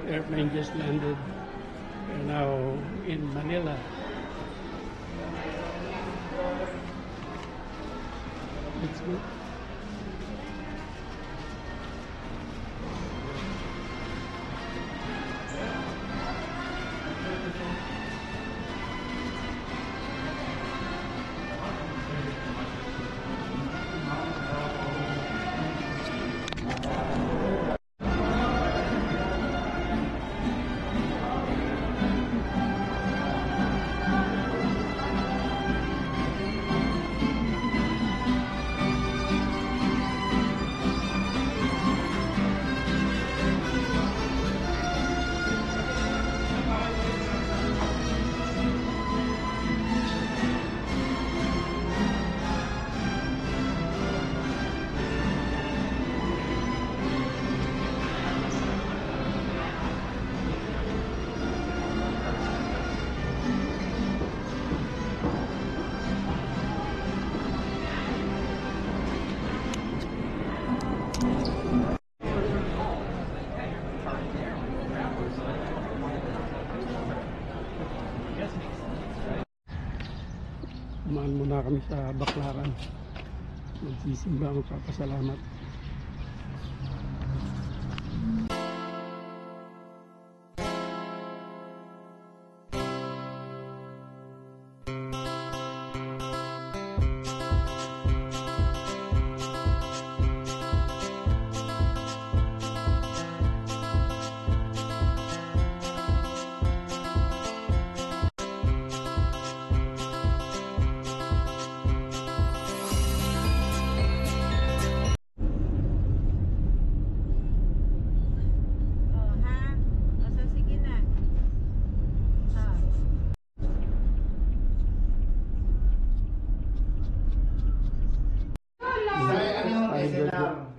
airplane just landed. We're now in Manila. Let's go. Kumaan muna kami sa Baclaran. Magsisimba, magpapasalamat.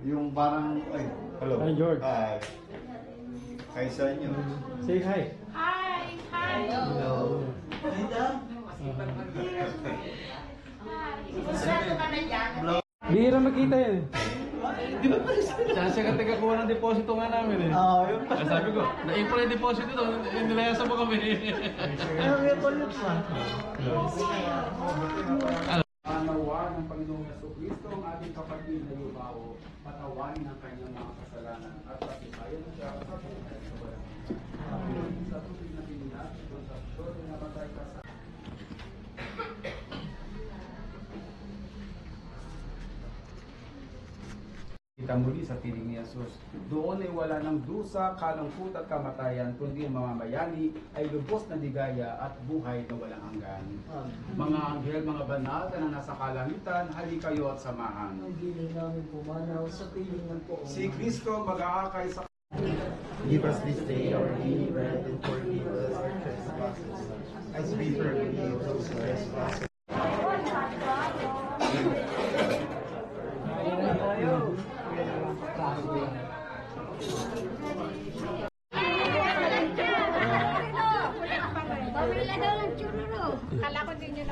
Yung parang, ay, hello. Hi, George. Hi. Hi sa inyo. Say hi. Hi! Hi! Hello. Sigurado ka na dyan? Bihira makita yan. Siya taga-kuha ng deposito nga namin eh. Oo, yun pa. Sabi ko, na-April yung deposito to, nilayasan mo kami. Ano yung ulit pa? Nawa ng Panginoong Jesucristo ang ating kapatid na Yubao, patawanin ang kanyang mga kasalanan at patibayan siya sa buhay sa walang hanggan. Sa tubig na pinilas, sa sure na namatay ka sa kita muli sa piling ni Jesus. Doon ay wala ng dusa, kalungkot at kamatayan, kundi ang mamamayani ay lubos na ligaya at buhay na walang hanggan. Mga anghel, mga banal na nasa kalangitan, hali kayo at samahan. Ang giling namin pumanaw sa piling ng poong. Si Kristo mag-aakay sa Give us this day our daily bread and forgive us our trespasses, as we forgive those who trespass. Kala ko din yun.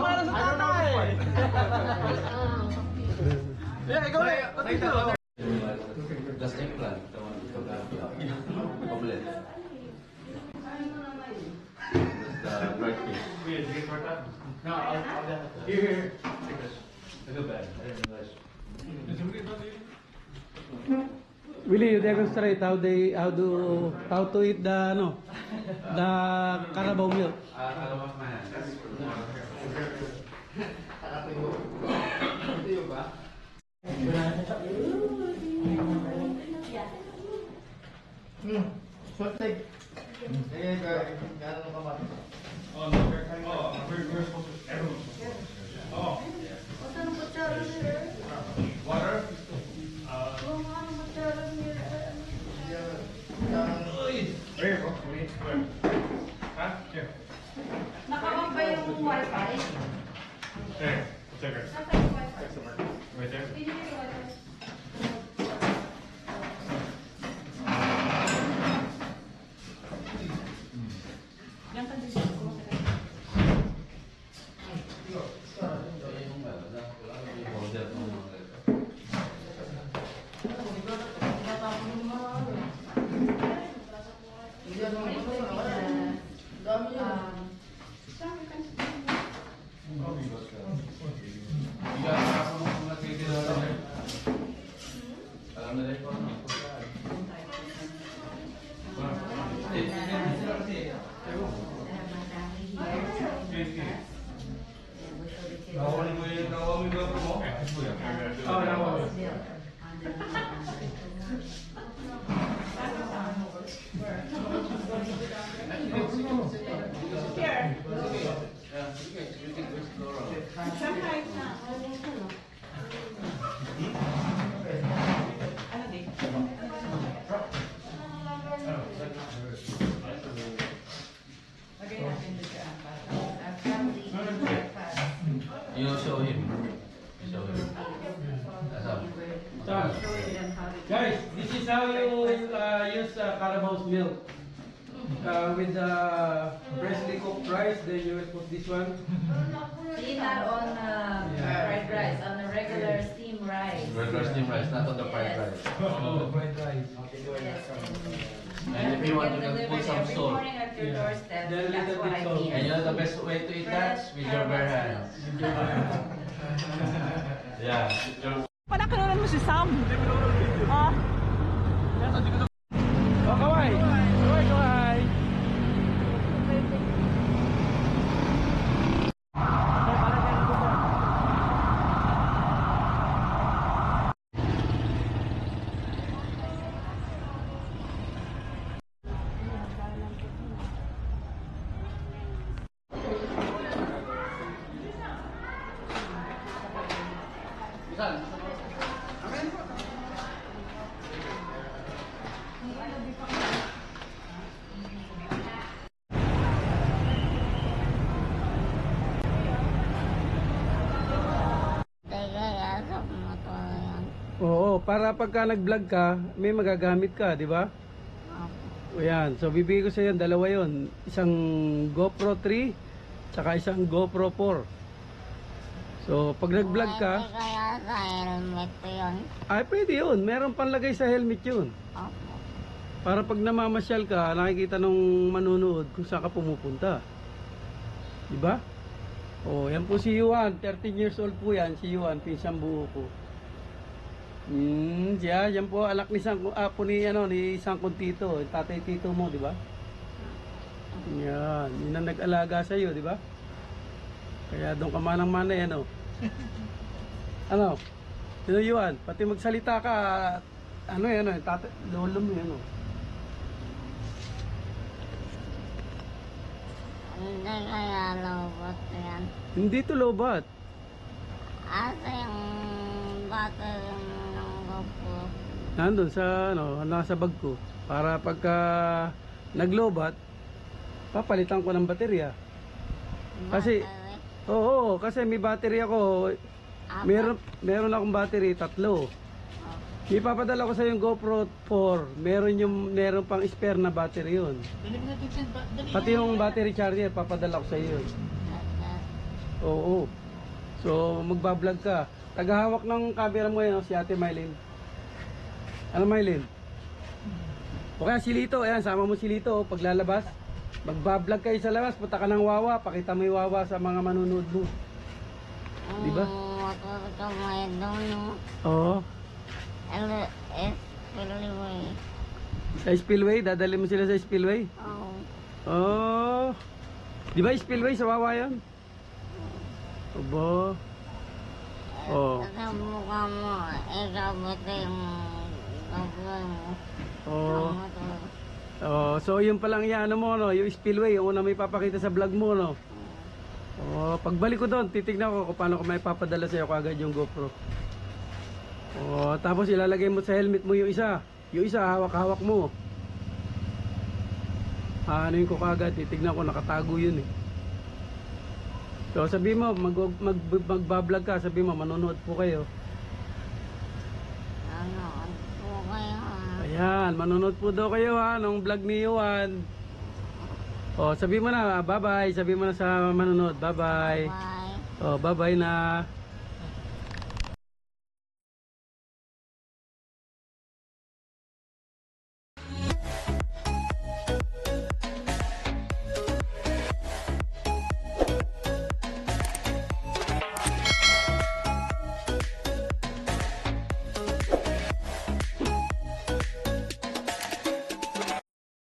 Parang sa tatay. Yeah, ikaw na. Plastic plan, the one with the complete. That's the bright fish. No, I'll here. Look at that. I didn't realize. Willie, you demonstrate how to eat the Carabao milk. I'll wash my hands. Like, gano'n ka mati? Nakawag ba yung wifi? Nasa yung wifi? Hindi yung wifi. Yan ka din ko. You show him. Show him. That's how. Guys, this is how you use Carabao's milk. With the freshly cooked rice, then you will put this one. See, not on fried rice, on the regular steamed rice. Regular steamed rice, not on the fried Yes. rice. Oh, fried rice. Yes. And if you want, you Get can delivered put some every salt. morning at your Yeah. doorstep. Then a That's little what bit I salt. mean. And you know the best way to eat that? With your bare hands. Yeah. Panakaroon mo si Sam. Ah. Oh, kaway! Kaway, kaway! Oo, para pagka nag-vlog ka, may magagamit ka, di ba? O yan, so bibigay ko sa iyo dalawa yon, isang GoPro 3 tsaka isang GoPro 4. So pag nag-vlog ka, Kaya sa helmet ko yun. ay pwede yun, meron panlagay sa helmet yun. Opo. Para pag namamasyal ka, nakikita nung manunood kung saan ka pumupunta. Di ba? Oh, yan po si Yuan, 13 years old po yan, si Yuan, pinsang buo ko. Siya, yan po anak ni apo ni ni Sangkong Tito, tatay Tito mo, di ba? Yan, yun ang nag-alaga sa iyo, di ba? Kaya doon ka manang-mana yan, ano? Sino Yuan? Pati magsalita ka, tatay, lolo mo yan, Hindi kaya lobot yan. Hindi to lobat. Asa yung battery ng GoPro. Nandun sa nasa bag ko para pagka naglobat papalitan ko ng baterya. Kasi Battery. kasi may battery ako. Meron akong battery 3. Ipapadala ko sa yung GoPro 4. Meron pang spare na battery yun. Pati yung battery charger, papadala ko sa iyo. Oo. So, magbablog ka. Tagahawak ng camera mo yun, si Ate Mylene. Ano Mylene? O kaya si Lito, ayan, sama mo si Lito, paglalabas. Magbablog kayo sa labas, punta ka ng Wawa, pakita mo yung Wawa sa mga manunood mo. Di ba? Matuto may doon. Oo. Spillway. Sa Spillway, dadali mo sila sa Spillway. Oo. Oh. Di ba Spillway sa Wawa yun? Obo. Oh. Sa mukha mo, ikaw ito yung gagawin mo. Oh. Ang motor. Oh, so yun pa lang yan, ano mo, no? Yung Spillway, yung una may papakita sa vlog mo, no? Oh, pagbalik ko doon, titignan ko kung paano ko may papadala sa'yo kagad yung GoPro. Oh, tapos ilalagay mo sa helmet mo yung isa. Yung isa, hawak-hawak mo. Anuin ko kagad, titignan ko, nakatago yun eh. So sabi mo, magbablog ka, sabi mo, manonood po kayo. Ano po kayo ha? Ayan, manonood po daw kayo ha, nung vlog ni Juan. O, sabi mo na, bye-bye. Sabi mo na sa manonood, bye-bye. Bye. O, bye-bye na.